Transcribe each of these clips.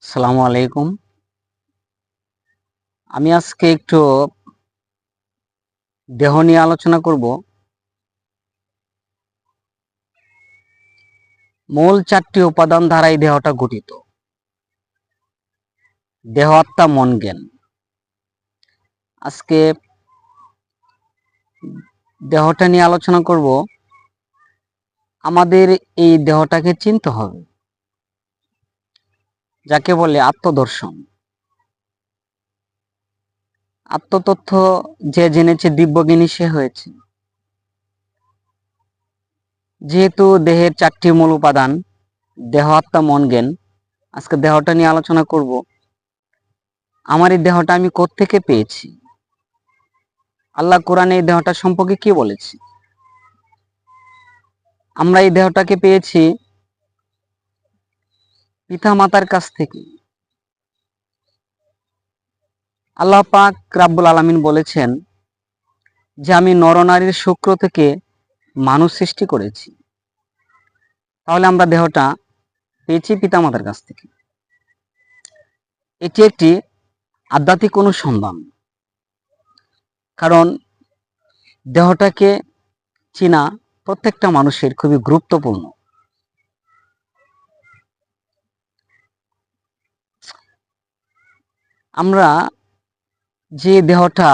আসসালামু আলাইকুম। আমি আজকে একটু দেহ নিয়ে আলোচনা করব। মূল 4টি উপাদান দ্বারা এই দেহটা গঠিত। দেহ, আত্মা, মন, জ্ঞান। আজকে দেহটা নিয়ে আলোচনা করব। আমাদের এই দেহটাকে চিনতে হবে, যাকে বলে আত্মদর্শন। আত্মতথ্য যে জেনেছে দিব্যজ্ঞানী সে হয়েছে। যেহেতু দেহের 4টি মূল উপাদান দেহ, আত্মা, মন, জ্ঞান, আজকে দেহটা নিয়ে আলোচনা করব। আমার এই দেহটা আমি কোত্থেকে পেয়েছি? আল্লাহ কোরআনে এই দেহটা সম্পর্কে কি বলেছে? আমরা এই দেহটাকে পেয়েছি পিতা মাতার কাছ থেকে। আল্লাহ পাক রাব্বুল আলামিন বলেছেন যে আমি নরনারীর শুক্র থেকে মানুষ সৃষ্টি করেছি। তাহলে আমরা দেহটা পেয়েছি পিতা মাতার কাছ থেকে। এটি একটি আধ্যাত্মিক অনুসন্ধান, কারণ দেহটাকে চেনা প্রত্যেকটা মানুষের খুবই গুরুত্বপূর্ণ। আমরা যে দেহটা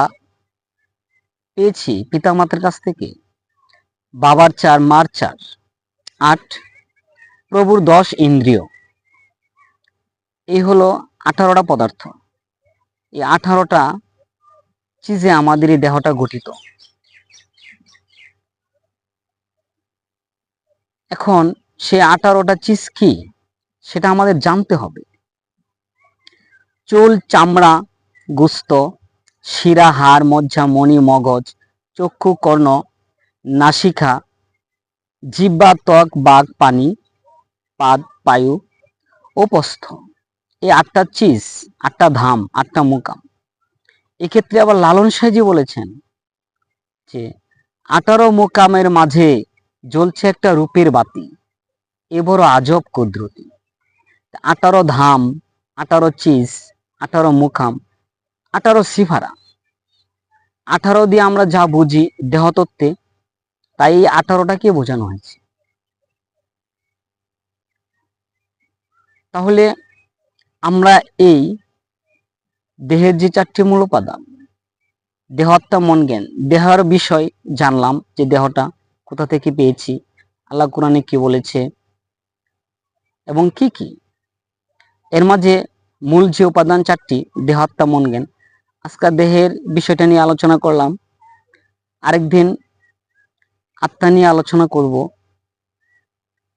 পেয়েছি পিতা মাতার কাছ থেকে, বাবার 4 মার 4, 8, প্রভুর 10 ইন্দ্রিয়, এই হলো 18টা পদার্থ। এই 18টা চিজে আমাদের এই দেহটা গঠিত। এখন সে 18টা চিজ কি সেটা আমাদের জানতে হবে। চুল, চামড়া, গোস্ত, শিরা, হাড়, মজ্জা, মণি, মগজ, চক্ষু, কর্ণ, নাসিকা, জিহ্বা, ত্বক, বাক, পানি, পাদ, পায়ু ও প্রস্থ, এই 8টা চিজ, 8টা ধাম, 8টা মুকাম। এক্ষেত্রে আবার লালন সাহেজি বলেছেন যে 18 মুকামের মাঝে জ্বলছে একটা রূপের বাতি, এ বড় আজব কুদরতি। 18 ধাম, 18 চিজ, 18 মুকাম, 18 সিফারা, 18 দিয়ে আমরা যা বুঝি দেহতত্ত্বে, তাই এই 18টাকে বোঝানো হয়েছে। তাহলে আমরা এই দেহের যে 4টি মূল উপাদান দেহ, আত্মা, মন, জ্ঞান, দেহের বিষয় জানলাম যে দেহটা কোথা থেকে পেয়েছি, আল্লাহ কোরআনে কি বলেছে এবং কি কি। এর মাঝে মূল যে উপাদান 4টি দেহ, আত্মা, মন, জ্ঞান, আজকে দেহের বিষয়টা নিয়ে আলোচনা করলাম। আরেকদিন আত্মা নিয়ে আলোচনা করব,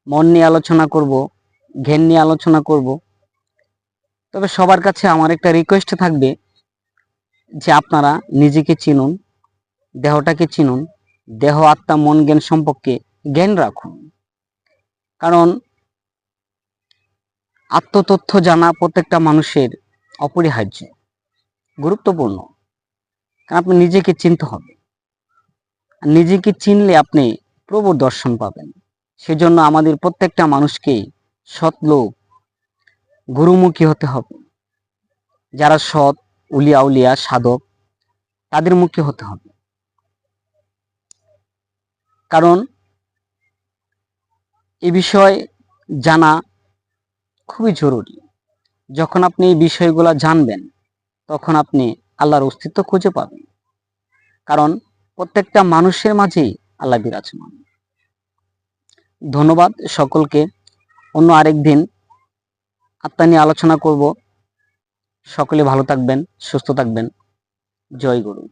মন নিয়ে আলোচনা করব, জ্ঞান নিয়ে আলোচনা করব। তবে সবার কাছে আমার একটা রিকোয়েস্ট থাকবে যে আপনারা নিজেকে চিনুন, দেহটাকে চিনুন, দেহ, আত্মা, মন, জ্ঞান সম্পর্কে জ্ঞান রাখুন। কারণ আত্মতথ্য জানা প্রত্যেকটা মানুষের অপরিহার্য, গুরুত্বপূর্ণ। কারণ আপনি নিজেকে চিনতে হবে। নিজেকে চিনলে আপনি প্রভুর দর্শন পাবেন। সেজন্য আমাদের প্রত্যেকটা মানুষকে সৎলোক, গুরুমুখী হতে হবে। যারা সৎ, উলিয়া উলিয়া, সাধক, তাদের মুখী হতে হবে। কারণ এ বিষয় জানা খুবই জরুরি। যখন আপনি এই বিষয়গুলো জানবেন, তখন আপনি আল্লাহর অস্তিত্ব খুঁজে পাবেন। কারণ প্রত্যেকটা মানুষের মাঝেই আল্লাহ বিরাজমান। ধন্যবাদ সকলকে। অন্য আরেকদিন আত্মা নিয়ে আলোচনা করব। সকলে ভালো থাকবেন, সুস্থ থাকবেন। জয় গুরু।